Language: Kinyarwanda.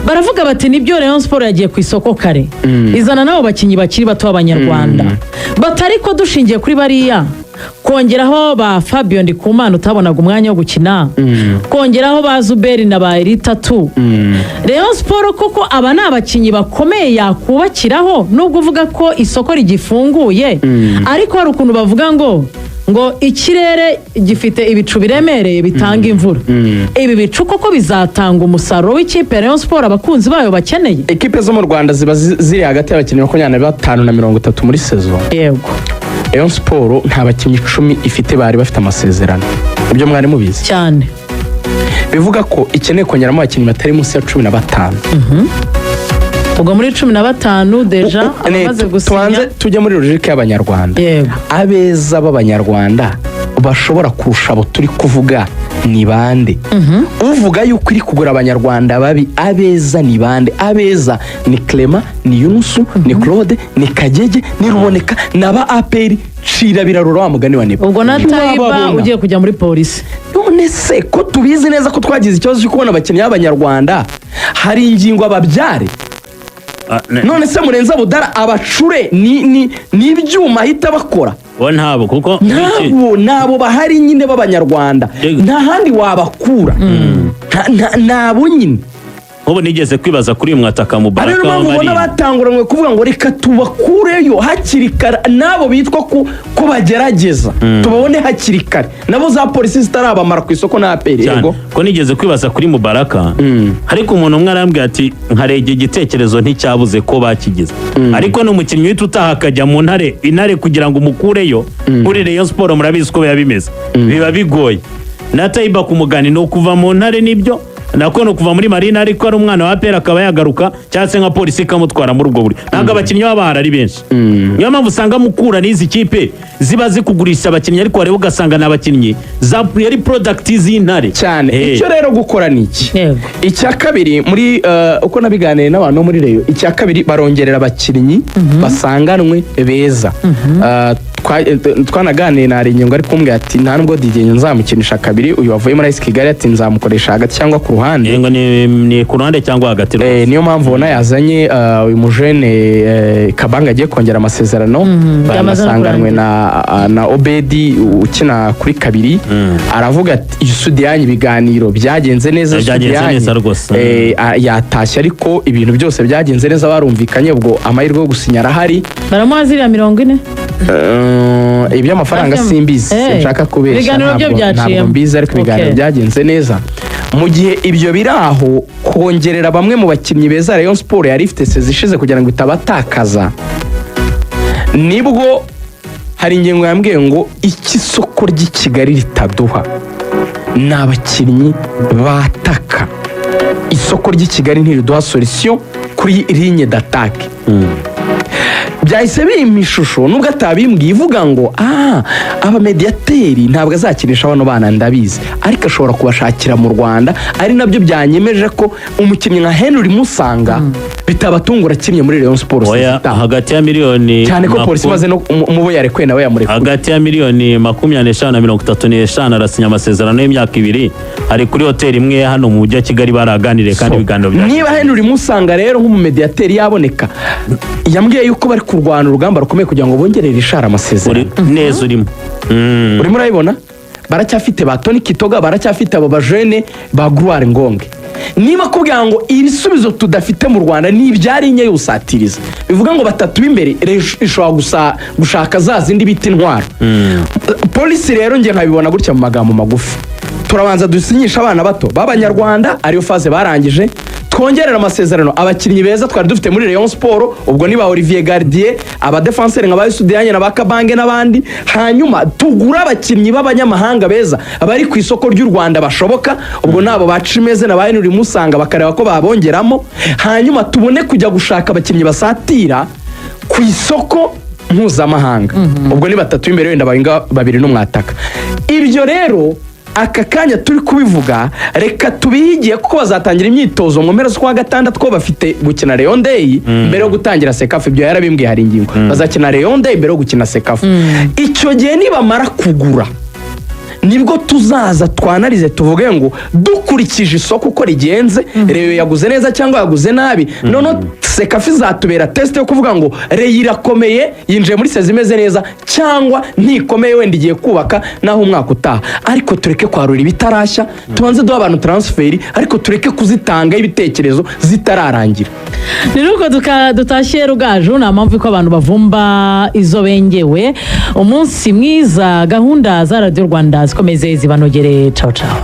baravuga bati nibyo Rayon Sport yagiye ku isoko kare izana nabo bakinyi bakiri bato b'abanyarwanda batari ko dushingiye kuri bariya kongeraho ba Fabio Ndikumana utabonaga umwanya wo gukina kongeraho ba Zuberi na ba Eritatu Rayon Sport koko aba ni abakinyi bakomeye yakubakiraho nubwo uvuga ko isoko rigifunguye ariko hari ukuntu bavuga ngo ikirere gifite ibicu biremereye bitanga imvura ibi bicu koko bizatanga umusaruro w'ikipe Rayon Sport abakunzi bayo bakeneye. Ekipe zo mu Rwanda ziba ziri hagati y'abakinnyi 25 na 30 muri saison. Yego Rayon Sport nta bakinnyi 10 ifite bari bafite amasezerano ibyo mwari mubizi cyane bivuga ko ikeneye kongeramo abakinnyi batari munsi ya 15 ubwo muri 15 deja amaze gusinya tujya muri logique y'abanyarwanda abeza b'abanyarwanda bashobora kurusha abo turi kuvuga ni bande uvuga yuko iri kugura abanyarwanda babi abeza ni bande abeza ni Clement ni Yunusu ni Claude ni Kagege ni Ruboneka naba APR cira birarura wa mugani wa Nebo ubwo nataiba ugiye kujya muri polisi none se ko tubizi neza ko twagize ikibazo cyo kubona abakinnyi b'abanyarwanda hari ingingo ababyare none se Murenza Budara abacure ni ibyuma ahita bakora ntabo kuko nabo bahari nyine b'abanyarwanda nta handi wabakura nabo nyine ubu nigeze kwibaza kuri uyu mwataka Mubaraka wa Marine ubona batanguranwe kuvuga ngo reka tubakureyo hakiri kare nabo bitwa ko bagerageza tubabone hakiri kare nabo za polisi zitarabamara ku isoko na APR yego ko nigeze kwibaza kuri Mubaraka ariko umuntu umwe arambwira ati nkarege igitekerezo nticyabuze ko bakigize ariko n'umukinnyi wita utaha akajya mu intare kugira ngo umukureyo kuri Rayon Sport murabizi ko bimeze biba bigoye nataiba kumugani no kuva mu ntare nibyo nako no kuva muri Marine ariko ari umwana wa APR akaba yagaruka cyase nka polisi kamutwara muri ubwo buri ntago abakinnyi b'abahara ari benshi niyo mpamvu usanga mukura n'izi kipe ziba zikugurisha abakinnyi ariko wareba ugasanga n'abakinnyi za yari product z'intare cyane icyo rero gukora niki icya kabiri muri uko nabiganiye n'abantu muri Rayon icya kabiri barongerera abakinnyi basanganwe beza twanaganiye na Arinyengo ari kumbwira ati nta nubwo DJ nzamukinisha kabiri uyu wavuye muri AS Kigali ati nzamukoresha hagati cyangwa ku ruhande ngo ni ku ruhande cyangwa hagati niyo mpamvu ubona yazanye uyu mujene Kabanga agiye kongera amasezerano banasanganwe na Obedi ukina kuri kabiri aravuga ati Sudiani ibiganiro byagenze neza Sudiani yatashye ariko ibintu byose byagenze neza barumvikanye ubwo amahirwe yo gusinya arahari baramuhazira 40 iby'amafaranga simbizi nshaka kubesha ntabwo mbizi ariko ibiganiro byagenze neza mu gihe ibyo biraho kongerera bamwe mu bakinnyi beza Rayon Sport yari ifite sezishize kugira ngo itabatakaza nibwo hari ingengo yambwiye ngo iki soko ry'i Kigali ritaduha ni abakinnyi bataka isoko ry'i Kigali ntiriduha solution kuri ligne d'attaque byahise bimpa ishusho nubwo atabimbwiye ivuga ngo abamediateri ntabwo azakinisha bano bana ndabizi ariko ashobora kubashakira mu Rwanda ari nabyo byanyemeje ko umukinnyi nka Henry Musanga bitabatungura kimwe muri Rayon Sport hagati ya miliyoni cyane ko polisi maze no mubo yarekuye nawe yamurekuye hagati ya miliyoni 25 na 35 arasinya amasezerano y'imyaka 2 ari kuri hoteli imwe hano mu mujyi wa Kigali baraganire kandi ibiganiro bya niba Henry Musanga rero nk'umumediateri yaboneka yambwiye yuko bari kurwana urugamba rukomeye kugira ngo bongerere ishara amasezerano neza urimo urayibona baracyafite ba Tony Kitoga baracyafite abo bajene ba Gloire Ngonge niba kugira ngo ibisubizo tudafite mu Rwanda ni ibyari inye yusatiriza bivuga ngo batatu b'imbere ishobora gushaka za zindi biti intwaro polisi rero nge nkabibona gutya mu magambo magufi turabanza dusinyisha abana bato b'abanyarwanda ariyo faze barangije twongerera amasezerano abakinnyi beza twari dufite muri Rayon Sport ubwo ni ba Olivier Gardier aba defenseur nka ba Sudianye na Bakabange n'abandi hanyuma tugura abakinnyi b'abanyamahanga beza abari ku isoko ry'u Rwanda bashoboka ubwo nabo bacimeze na Henry Musanga bakareba ko babongeramo hanyuma tubone kujya gushaka abakinnyi basatira ku isoko mpuzamahanga ubwo ni batatu imbere wenda bahinga babiri n'umwataka ibyo rero aka kanya turi kubivuga reka tubihigiye kuko bazatangira imyitozo mu mpera z'ukwa gatandatu ko bafite gukina Rayon Day mbere yo gutangira Sekafa ibyo yarabimbwiye hari ingingo bazakina Rayon Day mbere yo gukina Sekafa icyo gihe nibamara kugura nibwo tuzaza twanarize tuvuge ngo dukurikije isoko uko rigenze Reyo yaguze neza cyangwa yaguze nabi noneho Sekafa izatubera tesite yo kuvuga ngo Reyo irakomeye yinjiye muri sezi imeze neza cyangwa ntikomeye wenda igiye kubaka naho umwaka utaha ariko tureke kwarura ibitarashya tubanze duha abantu transferi ariko tureke kuzitangaho ibitekerezo zitararangira. ni nuko dutashye Rugaju nta mpamvu ko abantu bavumba izo bengewe. Umunsi mwiza, gahunda za Radio Rwanda zikomeze zibanogere. Ciao ciao.